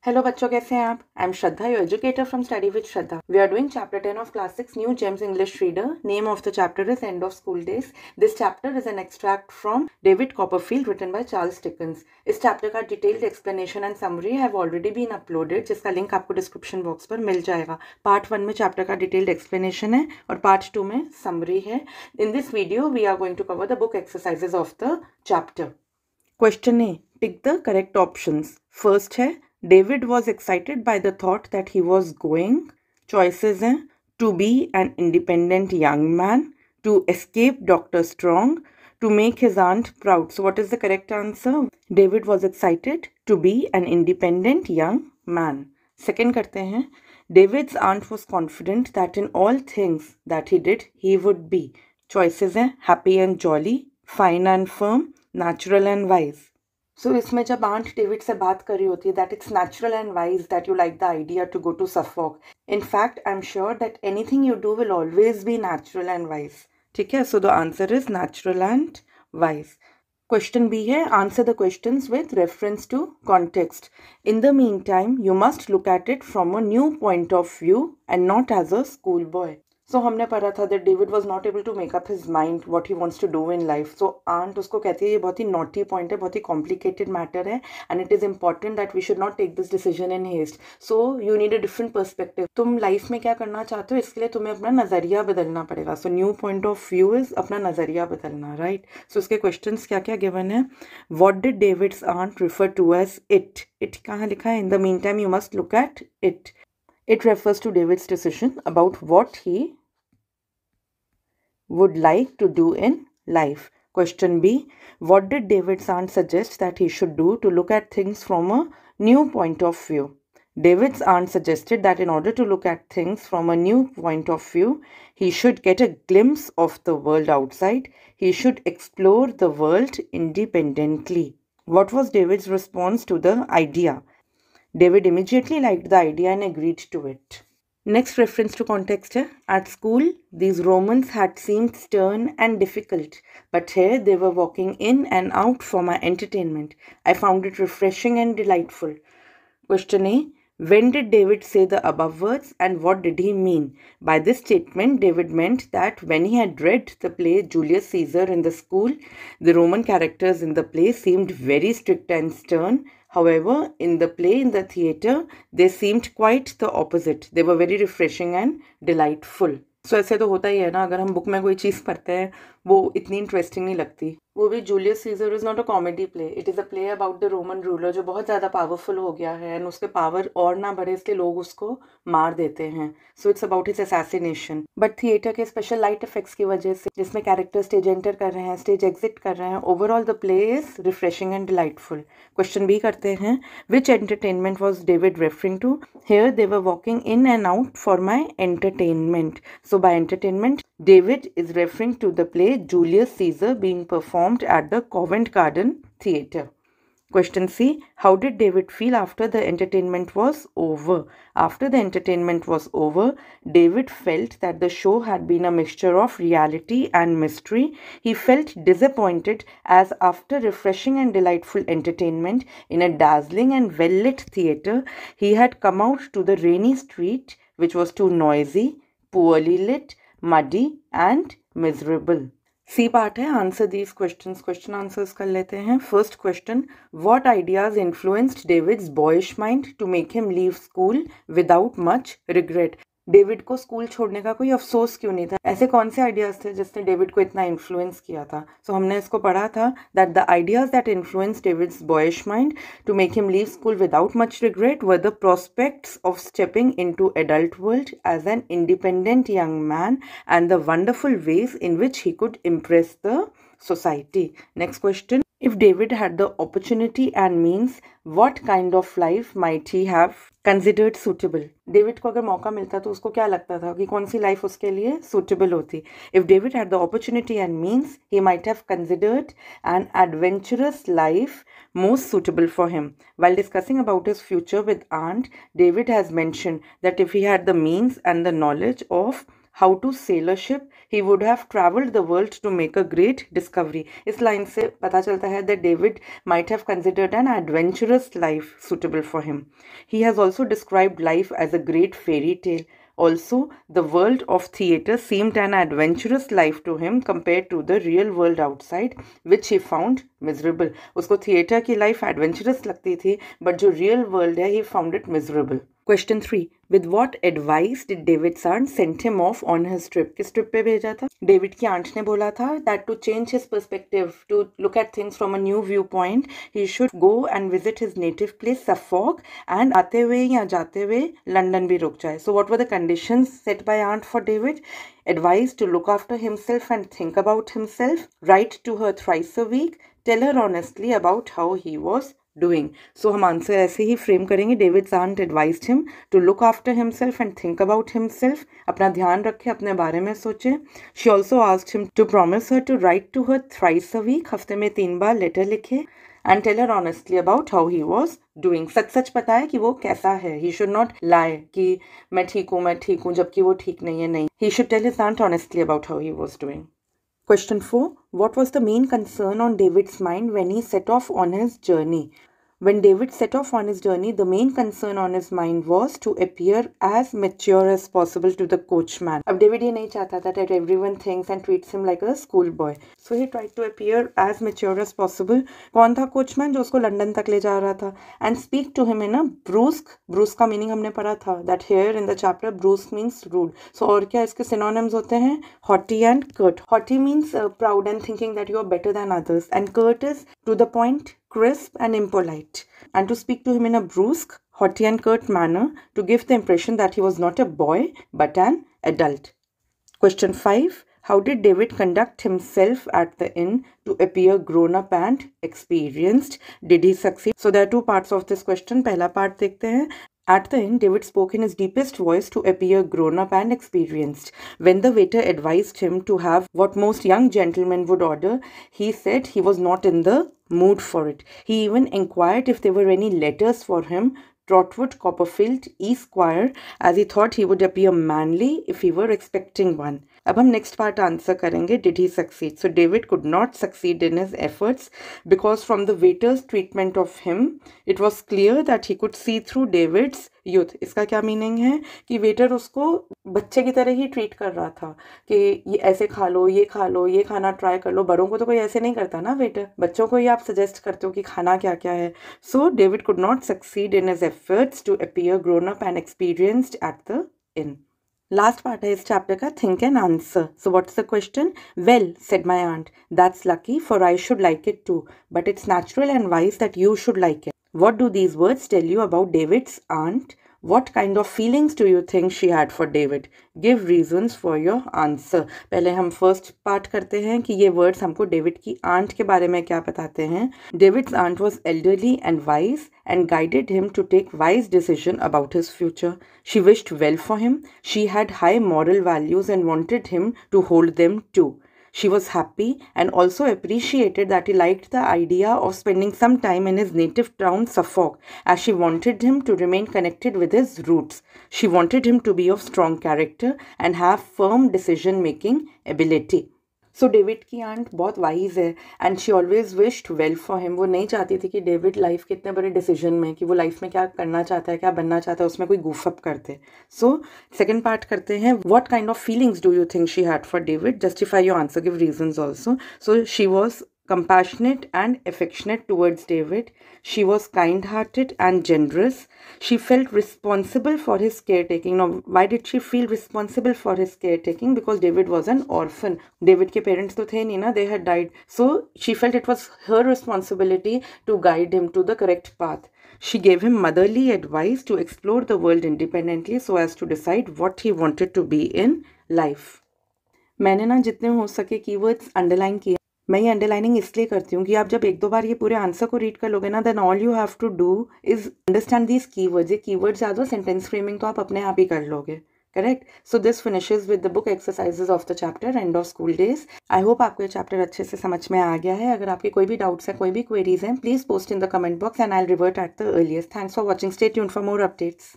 Hello बच्चों, कैसे हैं आप? I am Shraddha, your educator from study with Shraddha. We are doing chapter 10 of class 6 new gems English reader. Name of the chapter is end of school days. This chapter is an extract from David Copperfield written by Charles Dickens. इस chapter का detailed explanation and summary have already been uploaded, जिसका link आपको description box पर मिल जाएगा. Part 1 में chapter का detailed explanation है और पार्ट 2 में समरी है. In this video we are going to cover the book exercises of the chapter. Question A, tick the correct options. First है, David was excited by the thought that he was going. Choices हैं to be an independent young man, to escape Dr. Strong, to make his aunt proud. So what is the correct answer? David was excited to be an independent young man. Second करते हैं, David's aunt was confident that in all things that he did, he would be. Choices हैं happy and jolly, fine and firm, natural and wise. सो इसमें जब aunt David से बात कर रही होती है that it's natural and wise that you like the idea to go to Suffolk. In fact I am sure that anything you do will always be natural and wise. ठीक है, so the answer is natural and wise. Question B है, answer the questions with reference to context. In the mean time you must look at it from a new point of view and not as a school boy. So हमने पढ़ा था that David was not able to make up his mind what he wants to do in life. So aunt उसको कहती है ये बहुत ही naughty point है, बहुत ही कॉम्प्लिकेटेड मैटर है and it is important that we should not take this decision in haste. So you need a different perspective. तुम लाइफ में क्या करना चाहते हो, इसके लिए तुम्हें अपना नज़रिया बदलना पड़ेगा. So new point of view is अपना नज़रिया बदलना, राइट. सो उसके क्वेश्चन क्या क्या गिवन है. What did David's aunt refer to as it. It कहाँ लिखा है? In the mean time you must look at it. It refers to David's decision about what he would like to do in life. Question B, what did David's aunt suggest that he should do to look at things from a new point of view? David's aunt suggested that in order to look at things from a new point of view, he should get a glimpse of the world outside. He should explore the world independently. What was David's response to the idea? David immediately liked the idea and agreed to it. Next reference to context है, at school these Romans had seemed stern and difficult, but here they were walking in and out for my entertainment. I found it refreshing and delightful. Question A, when did David say the above words and what did he mean? By this statement, David meant that when he had read the play Julius Caesar in the school, the Roman characters in the play seemed very strict and stern. However, in the play in the theatre, they seemed quite the opposite. They were very refreshing and delightful. So ऐसे तो होता ही है ना, अगर हम book में कोई चीज़ पढ़ते हैं वो इतनी इंटरेस्टिंग नहीं लगती. वो भी Julius Caesar is not a comedy play, it is a play about the Roman ruler जो बहुत ज़्यादा पावरफुल हो गया है एंड उसके पावर और ना बढ़े इसलिए लोग उसको मार देते हैं. So it's about his assassination. But theatre के स्पेशल लाइट इफेक्ट्स की वजह से, जिसमें कैरेक्टर स्टेज एंटर कर रहे हैं, स्टेज एग्जिट कर रहे हैं, overall the play is refreshing and delightful. Question B करते हैं, which entertainment was David referring to. Here they were walking in and out for my entertainment. So by entertainment David is referring to the play Julius Caesar being performed at the Covent Garden Theatre. Question C, how did David feel after the entertainment was over? After the entertainment was over, David felt that the show had been a mixture of reality and mystery. He felt disappointed as after refreshing and delightful entertainment in a dazzling and well-lit theatre, he had come out to the rainy street which was too noisy, poorly lit, muddy and miserable. C part है, answer these questions. Question answers कर लेते हैं. First question, what ideas influenced David's boyish mind to make him leave school without much regret. David को school छोड़ने का कोई अफसोस क्यों नहीं था? ऐसे कौन से आइडियाज थे जिसने डेविड को इतना इन्फ्लुएंस किया था? सो हमने इसको पढ़ा था that the ideas that influence David's boyish mind to make him leave school without much regret were the prospects of stepping into adult world as an independent young man and the wonderful ways in which he could impress the society. Next question, if David had the opportunity and means, what kind of life might he have considered suitable? David को अगर मौका मिलता तो उसको क्या लगता था कि कौन सी लाइफ उसके लिए suitable होती? If David had the opportunity and means, he might have considered an adventurous life most suitable for him. While discussing about his future with aunt, David has mentioned that if he had the means and the knowledge of how to sail a ship, he would have traveled the world to make a great discovery. इस line से पता चलता है that David might have considered an adventurous life suitable for him. He has also described life as a great fairy tale. Also, the world of theatre seemed an adventurous life to him compared to the real world outside, which he found miserable. उसको theatre की life adventurous लगती थी, but जो real world है, he found it miserable. Question 3. With what advice did David's aunt send him off on his trip? किस trip पे भेजा था? डेविड की आंट ने बोला था that to change his perspective, to look at things from a new viewpoint, he should go and visit his native place, Suffolk, and आते हुए या जाते हुए लंदन भी रुक जाए. So what were the conditions set by aunt for David? Advice to look after himself and think about himself, write to her thrice a week, tell her honestly about how he was doing. So हम answer ऐसे ही frame करेंगे. David's aunt advised him to look after himself and think about himself. अपना ध्यान रखे, अपने बारे में सोचे. She also asked him to promise her to write to her thrice a week. हफ्ते में 3 बार लेटर लिखे. And tell her honestly about how he was doing. सच सच बताए कि वो कैसा है. He should not lie कि मैं ठीक हूँ जबकि वो ठीक नहीं है. नहीं. He should tell his aunt honestly about how he was doing. Question 4. What was the main concern on David's mind when he set off on his journey? When David set off on his journey, the main concern on his mind was to appear as mature as possible to the coachman. अब David ये नहीं चाहता था that everyone thinks and treats him like a schoolboy. So he tried to appear as mature as possible. कौन था coachman जो उसको London तक ले जा रहा था? And speak to him in a brusque. Brusque का meaning हमने पढ़ा था. That here in the chapter brusque means rude. So और क्या इसके synonyms होते हैं? Haughty and curt. Haughty means proud and thinking that you are better than others. And curt is to the point, crisp and impolite, and to speak to him in a brusque, haughty and curt manner to give the impression that he was not a boy but an adult. Question 5. How did David conduct himself at the inn to appear grown up and experienced? Did he succeed? So there are two parts of this question. पहला part देखते हैं. At the inn, David spoke in his deepest voice to appear grown up and experienced. When the waiter advised him to have what most young gentlemen would order, he said he was not in the mood for it. He even inquired if there were any letters for him, Trotwood Copperfield, Esquire, as he thought he would appear manly if he were expecting one. अब हम next part answer करेंगे. Did he succeed? So David could not succeed in his efforts because from the waiter's treatment of him, it was clear that he could see through David's youth. इसका क्या meaning है कि waiter उसको बच्चे की तरह ही treat कर रहा था कि ये ऐसे खा लो, ये खा लो, ये खाना ट्राई कर लो. बड़ों को तो कोई ऐसे नहीं करता ना वेटर. बच्चों को ही आप सजेस्ट करते हो कि खाना क्या क्या है. So David could not succeed in his efforts to appear grown up and experienced at the inn. Last part है इस chapter का think and answer. So what's the question? Well, said my aunt, that's lucky for I should like it too. But it's natural and wise that you should like it. What do these words tell you about David's aunt? What kind of feelings do you think she had for David? Give reasons for your answer. पहले हम first part करते हैं कि ये words हमको David की aunt के बारे में क्या बताते हैं. David's aunt was elderly and wise and guided him to take wise decision about his future. She wished well for him. She had high moral values and wanted him to hold them too. She was happy and also appreciated that he liked the idea of spending some time in his native town Suffolk, as she wanted him to remain connected with his roots. She wanted him to be of strong character and have firm decision-making ability. So David की aunt बहुत wise है and she always wished well for him. वो नहीं चाहती थी कि David life के इतने बड़े डिसीजन में कि वो लाइफ में क्या करना चाहता है, क्या बनना चाहता है, उसमें कोई गूफअप करते. सो सेकेंड पार्ट करते हैं. What kind of feelings do you think she had for David? Justify your answer, give reasons also. So she was compassionate and affectionate towards David. She was kind-hearted and generous. She felt responsible for his caretaking. Now, why did she feel responsible for his caretaking? Because David was an orphan. David के parents तो थे नहीं ना, they had died. So she felt it was her responsibility to guide him to the correct path. She gave him motherly advice to explore the world independently so as to decide what he wanted to be in life. मैंने ना जितने हो सके keywords underline किए. मैं ये underlining इसलिए करती हूँ कि आप जब एक दो बार ये पूरे आंसर को रीड कर लोगे ना, then all you have to do is understand these keywords. ये कीवर्ड्स याद हो, सेंटेंस फ्रेमिंग तो आप अपने आप ही कर लोगे. Correct. So this finishes with the book exercises of the chapter and of school days. I hope आपको ये चैप्टर अच्छे से समझ में आ गया है. अगर आपके कोई भी डाउट्स हैं, कोई भी क्वेरीज हैं, please post in the comment box and I will revert at the earliest. Thanks for watching. Stay tuned for more updates.